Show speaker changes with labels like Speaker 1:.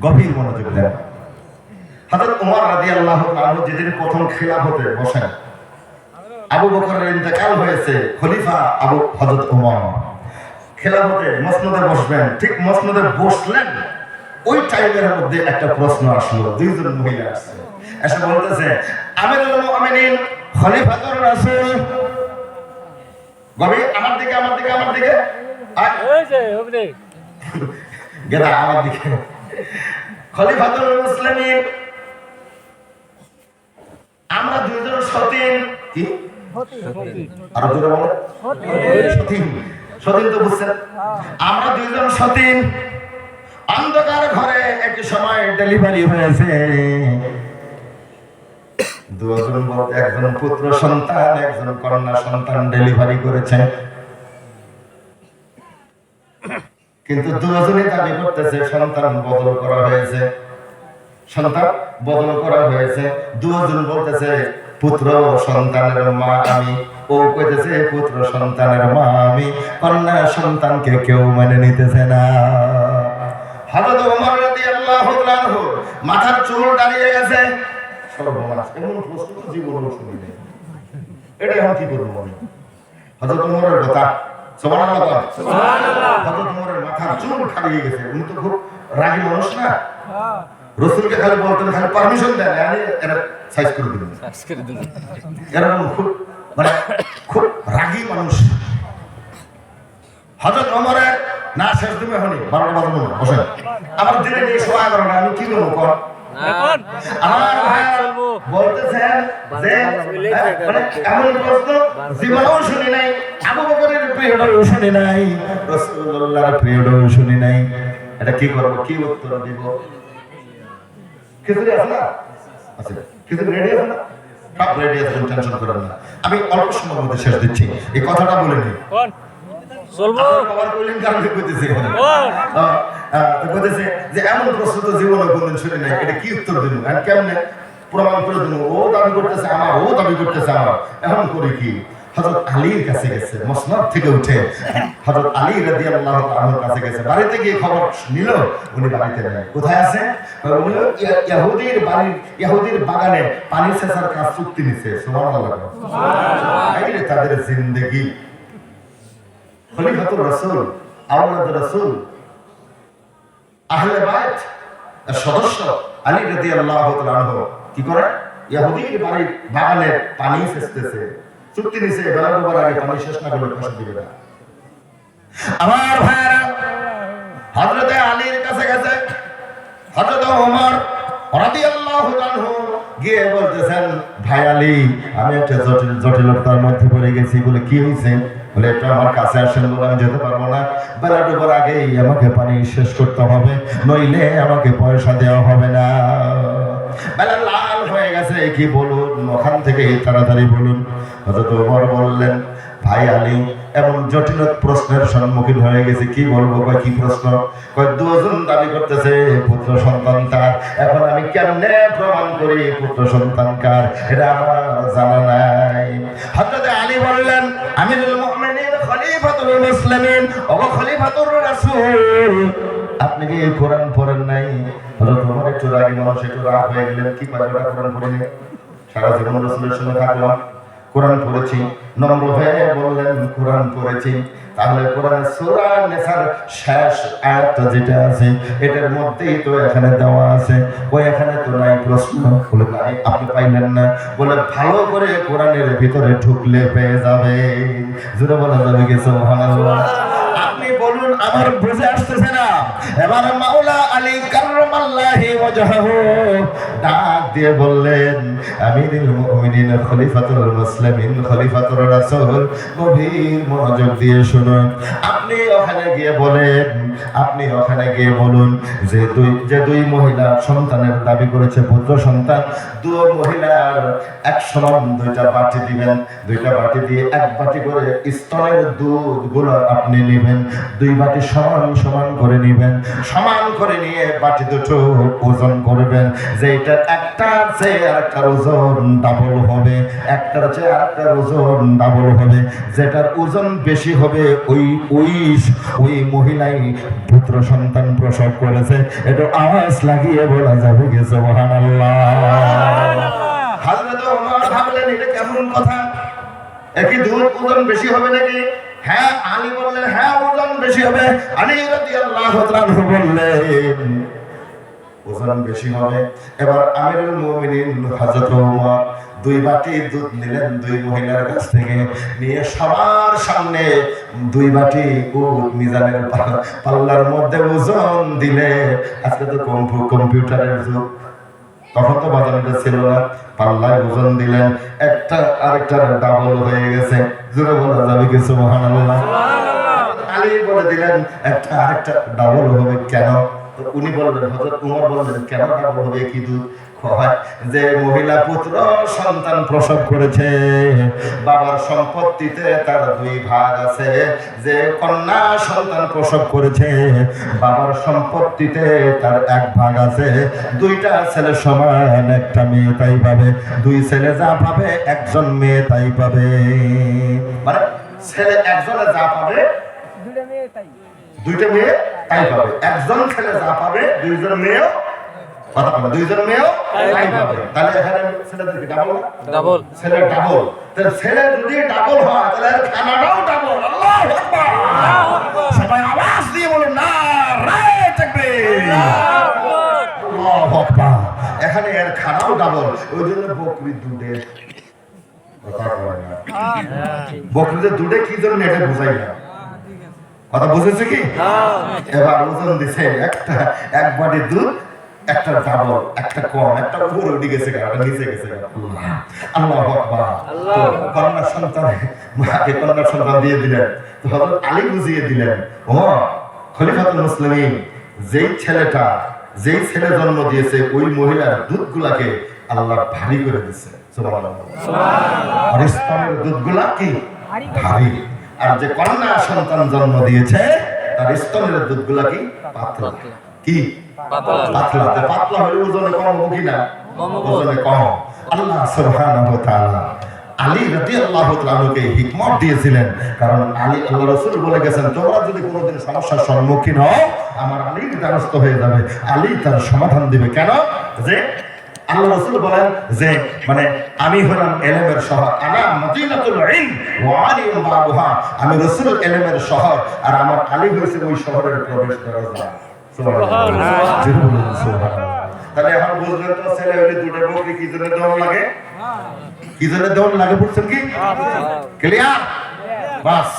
Speaker 1: গভীর মনোযোগ দেন। হযরত ওমর রাদিয়াল্লাহু তাআলা যেদিন প্রথম খিলাফতে বসেন, আবু বকরের ইন্তেকাল হয়েছে, খলিফা হযরত ওমর খেলাফতে মসনদে বসবেন। ঠিক মসনদে বসলেন, ওই টাইমের মধ্যে একটা প্রশ্ন আসলো। দুইজন মহিলা আসছে, এসে বলতেছে, আমিরুল মুমিনিন খলিফাতুর রাসূল, গবি আমার দিকে গেদা আমার দিকে, খলিফাতুল মুসলিমিন, আমরা দুইজন সতীন, কি আর জোরে বলো, সতীন তো বুঝছেন, আমরা দুইজন সতীন, অন্ধকার ঘরে একই সময় ডেলিভারি হয়েছে। দুজন বলতে একজন পুত্র সন্তান, একজন কন্যা সন্তান ডেলিভারি করেছেন, কিন্তু দুজনই দাবি করতেছে সন্তান বদল করা হয়েছে। দুজন বলতেছে পুত্র সন্তানের মা আমি, ও কইতেছে পুত্র সন্তানের মা আমি, কন্যা সন্তানকে কেউ মেনে নিতেছে না। হযরত ওমর রাদিয়াল্লাহু তাআলা মাথার চুল দাঁড়িয়ে গেছে। সর্বনাশ, এমন প্রশ্ন জীবনে শুনি নাই, এটা এখন কি করব আমি? হযরত ওমরের কথা, সুবহানাল্লাহ, হযরত ওমরের মাথার চুল দাঁড়িয়ে গেছে। উনি তো খুব রাগী মানুষ না, রাসূলকে খালি বলতেন, খালি পারমিশন দেন, এরা সাইজ করে দিবেন, এরকম খুব রাগী মানুষ। হযরত ওমরের না শেষ দিবে হনি 12টা বাজে না, বসেন আমার দিনে নিয়ে শোয়া করো না, আমি কি করব কোন আমার ভাই বলতেছেন যে এমন প্রশ্ন জীবনেও শুনি নাই, আবু বকরের পিরিয়ডেও শুনি নাই, রাসূলুল্লাহর পিরিয়ডেও শুনি নাই। এটা কি করব, কি উত্তর দিব? কিছু আছে না? আচ্ছা, কিছু রেডি আছে না? সব রেডি আছে, টেনশন করেন না। আমি অল্প সময়ের মধ্যে শেষ দিচ্ছি। এই কথাটা বলে নিই। কোন চলবো কভার কইলেন কারণে কইতেছে কইতেছে যে এমন প্রশ্ন তো জীবনে কোনদিন শুনি নাই, এটা কি উত্তর দেব? আর কেমনে প্রমাণ করে দেব? ও দাবি করতেছে আমার, ও দাবি করতেছে আমার, এখন করে কি? হযরত আলীর কাছে গেছে, মসনদ থেকে উঠে হযরত আলী রাদিয়াল্লাহু তাআলার কাছে গেছে। বাড়িতে গিয়ে খবর নিল, উনি বাড়িতে নেই। কোথায় আছে? উনি ইহুদির বাগানে পানি সেচার কাজ চুক্তি নিছে। সুবহানাল্লাহ, সুবহানাল্লাহ। এই তাদের জিন্দেগি। খলিফাতুর রাসূল, আওলাদ রাসূল, আহলে বাইত এর সদস্য আলী রাদিয়াল্লাহু তাআলা কি করে? ইহুদির বাড়ির বাগানে পানি সেচতেছে, চুক্তি নিছে, বেলা ডোবার আগে পানি শেষ না করলে পয়সা দিবে না। আমার ভাইরা হযরত আলীর কাছে গেছে, হযরত ওমর রাদিয়াল্লাহু আনহু গিয়ে বলতেছেন, ভাই আলী, আমি একটা জটিলতার মধ্যে পড়ে গেছি। বলে কি হয়েছে? বলে একটু আমার কাছে আসেন, বলে আমি যেতে পারবো না, বেলা ডোবার আগেই আমাকে পানি শেষ করতে হবে, নইলে আমাকে পয়সা দেওয়া হবে না। বেলা লাল হয়ে গেছে, কি বলুন, ওখান থেকে তাড়াতাড়ি বলুন। হযরত ওমর বললেন, ভাই আলী, এমন জটিল প্রশ্নের সম্মুখীন হয়ে গেছে, কি বলবো? কি প্রশ্ন? দুজন দাবি করতেছে পুত্র সন্তান তার, এখন আমি কেমনে প্রমাণ করি পুত্র সন্তান কার? এটা আমার জানা নাই। হযরত আলী বললেন, আমিরুল মুমিনিন খলিফাতুল মুসলিমিন, ও খলিফাতুর রাসূল, আপনি কি কোরআন পড়েন নাই? হযরত ওমর একটু রাগী মানুষ, একটু রাগ হয়ে গেলেন, কি পারবে কোরআন পড়িনি, সারা জীবন রাসূলের সঙ্গে থাকলাম, কোরআন পড়েছি। নম্র হয়ে বললেন, কোরআন পড়েছি। তাহলে কোরআনের সূরা নিসার শেষ আয়াতটা যেটা আছে, এটার মধ্যেই তো এখানে দেওয়া আছে, ওই এখানে তো নাই প্রশ্ন। বলে নাই, আপনি পাইলেন না? বলে ভালো করে কোরআনের ভিতরে ঢুকলে পেয়ে যাবে। জোরে বলা যাবে কি সুবহানাল্লাহ? আপনি বলুন, আমার বুঝে আসতেছে না। এবার মাওলা আলী কাররামাল্লাহি ওয়াজহাহু ডাক দিয়ে বললেন, আমিরুল মুমিনিন খলিফাতুল মুসলিমিন খলিফাতুর রাসূল, গভীর মনোযোগ দিয়ে শুনুন। আপনি ওখানে গিয়ে বলুন যে দুই মহিলা সন্তানের দাবি করেছে, পুত্র সন্তান, দুই মহিলার এক সমান দুইটা বাটি দিবেন, দুইটা বাটি দিয়ে এক বাটি করে স্তনের দুধ গুলো আপনি নেবেন, দুই বাটি সমান সমান করে নেবেন। নিবেন, সমান করে নিয়ে বাটি দুটো ওজন করবেন, যে এটা একটার চেয়ে আরেকটার ওজন ডাবল হবে, একটার চেয়ে আরেকটার ওজন ডাবল হবে। যেটার ওজন বেশি হবে ওই মহিলাই পুত্র সন্তান প্রসব করেছে। একটু আওয়াজ লাগিয়ে বলা যাবে কি সুবহানাল্লাহ। হযরত ওমর ভাবলেন এটা কেমন কথা, একই দুধ ওজন বেশি হবে নাকি? হ্যাঁ, আলী বললেন হ্যাঁ ওজন বেশি হবে। আলী রাদিয়াল্লাহু তাআলা বললেন ওজন বেশি হবে। এবার আমিরুল মুমিনিন হযরত ওমর 2 বাটি দুধ নিলেন 2 মহিলার কাছ থেকে, নিয়ে সবার সামনে 2 বাটি মিজানের পাল্লার মধ্যে ওজন দিলে। আজকে তো কম্পিউটারের যুগ, তখন তো বাজারটা ছিল না। পাল্লায় ওজন দিলেন, একটা আরেকটার ডাবল হয়ে গেছে। জোরে বলা যাবে কি সুবহানাল্লাহ। আলী বলে দিলেন একটা আরেকটা ডাবল হবে কেন? তো উনি বললেন, হযরত ওমর বললেন কেন ডাবল হবে? কি দুধ হয় যে মহিলা পুত্র সন্তান প্রসব করেছে, বাবার সম্পত্তিতে তার 2 ভাগ আছে। যে কন্যা সন্তান প্রসব করেছে, বাবার সম্পত্তিতে তার 1 ভাগ আছে। 2টা ছেলে সমান, একটা মেয়ে তাই পাবে। 2 ছেলে যা পাবে, একজন মেয়ে তাই পাবে। মানে ছেলে একজনে যা পাবে, 2টা মেয়ে তাই পাবে। একজন ছেলে যা পাবে, 2জন মেয়েও কথা বলে, 2জন মেয়েও তাই পাবে। তাহলে এখানে ছেলেদের কি ডাবল? ডাবল। ছেলে ডাবল। তাহলে ছেলে যদি ডাবল হয় তাহলে খানাটাও ডাবল। আল্লাহু আকবার। সবাই আওয়াজ দিয়ে বলুন নারায়ে তাকবীর। আল্লাহু আকবার। এখানে এর খানাও ডাবল। ওই জন্য বকরির দুধে কথা বলে না। বকরির দুধে কি জন্য এটা বুঝাই না। কথা বুঝেছে কি? এবার ওজন দিছে একটা 1 বাটি দুধ, একটা ডাবল, একটা কম, একটা উপরে উঠে গেছে, একটা নিচে গেছে। আল্লাহু আকবার। কন্যা সন্তান মাকে কন্যা সন্তান দিয়ে দিলেন। তো হযরত আলী বুঝিয়ে দিলেন, ও খলিফাতুল মুসলিমিন, যেই ছেলে জন্ম দিয়েছে ওই মহিলার দুধগুলাকে আল্লাহ ভারী করে দিয়েছে। সুবহানাল্লাহ। আর স্তনের দুধগুলা কি ভারী, আর যে কন্যা সন্তান জন্ম দিয়েছে তার স্তনের দুধগুলা কি পাতলা। কি পাতলা? পাতলা হলে ওজনে কম হবে কিনা? ওজনে কম। আল্লাহ সুবহানাহু ওয়া তাআলা আলী রাদিয়াল্লাহু তাআলাকে হিকমত দিয়েছিলেন, কারণ আল্লাহ রাসূল বলে গেছেন তোমরা যদি কোনোদিন সমস্যার সম্মুখীন হও আমার আলীর দ্বারস্থ হয়ে যাবে, আলী তার সমাধান দিবে। কেন? যে আল্লাহ রাসূল বলেন যে মানে আমি হলাম ইলমের শহর, আনা মদিনাতুল ইলম ওয়া আলিম বাবুহা। আমি রাসূল ইলমের শহর, আর আমার আলী হইছে ওই শহরের প্রবেশ দরজা। তাহলে এখন বুঝলেন তো ছেলে হলে 2টা বকরি কি জন্য দেওয়া লাগে? কি জন্য দেওয়া লাগে বুঝছেন কি? ক্লিয়ার? বাস।